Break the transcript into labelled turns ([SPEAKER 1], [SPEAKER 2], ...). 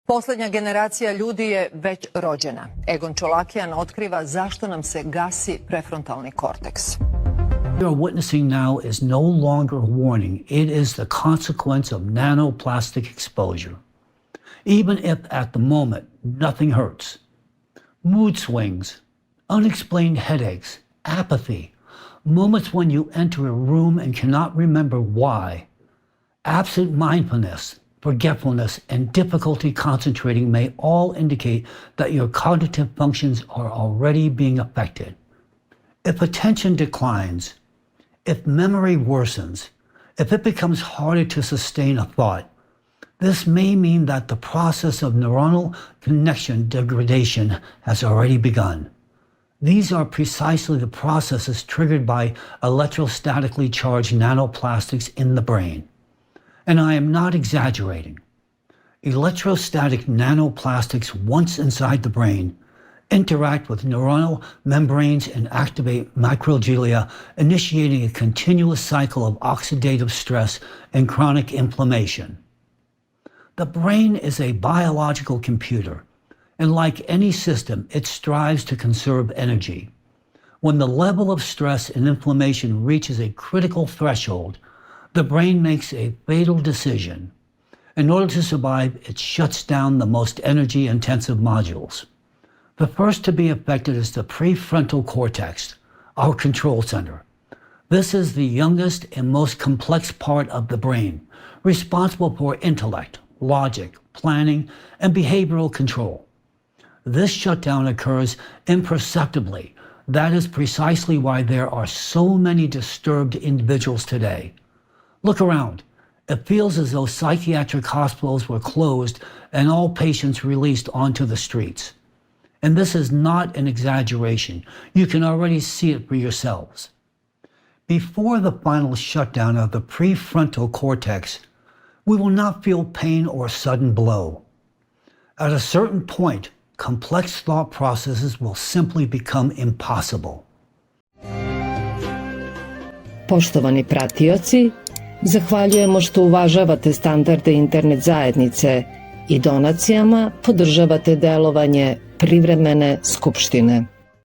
[SPEAKER 1] Poslednja generacija ljudi je već rođena. Egon Čolakijan otkriva zašto nam se gasi prefrontalni korteks.
[SPEAKER 2] What we are witnessing now is no longer a warning. It is the consequence of nanoplastic exposure. Even if at the moment nothing hurts. Mood swings, unexplained headaches, apathy, moments when you enter a room and cannot remember why, absent mindfulness, forgetfulness, and difficulty concentrating may all indicate that your cognitive functions are already being affected. If attention declines, if memory worsens, if it becomes harder to sustain a thought, this may mean that the process of neuronal connection degradation has already begun. These are precisely the processes triggered by electrostatically charged nanoplastics in the brain. And I am not exaggerating. Electrostatic nanoplastics, once inside the brain, interact with neuronal membranes and activate microglia, initiating a continuous cycle of oxidative stress and chronic inflammation. The brain is a biological computer, and like any system, it strives to conserve energy. When the level of stress and inflammation reaches a critical threshold, the brain makes a fatal decision. In order to survive, it shuts down the most energy-intensive modules. The first to be affected is the prefrontal cortex, our control center. This is the youngest and most complex part of the brain, responsible for intellect, logic, planning, and behavioral control. This shutdown occurs imperceptibly. That is precisely why there are so many disturbed individuals today. Look around. It feels as though psychiatric hospitals were closed and all patients released onto the streets. And this is not an exaggeration. You can already see it for yourselves. Before the final shutdown of the prefrontal cortex, we will not feel pain or sudden blow. At a certain point, complex thought processes will simply become impossible.
[SPEAKER 3] Poštovani pratioci, zahvaljujemo što uvažavate standarde internet zajednice i donacijama podržavate delovanje privremene skupštine.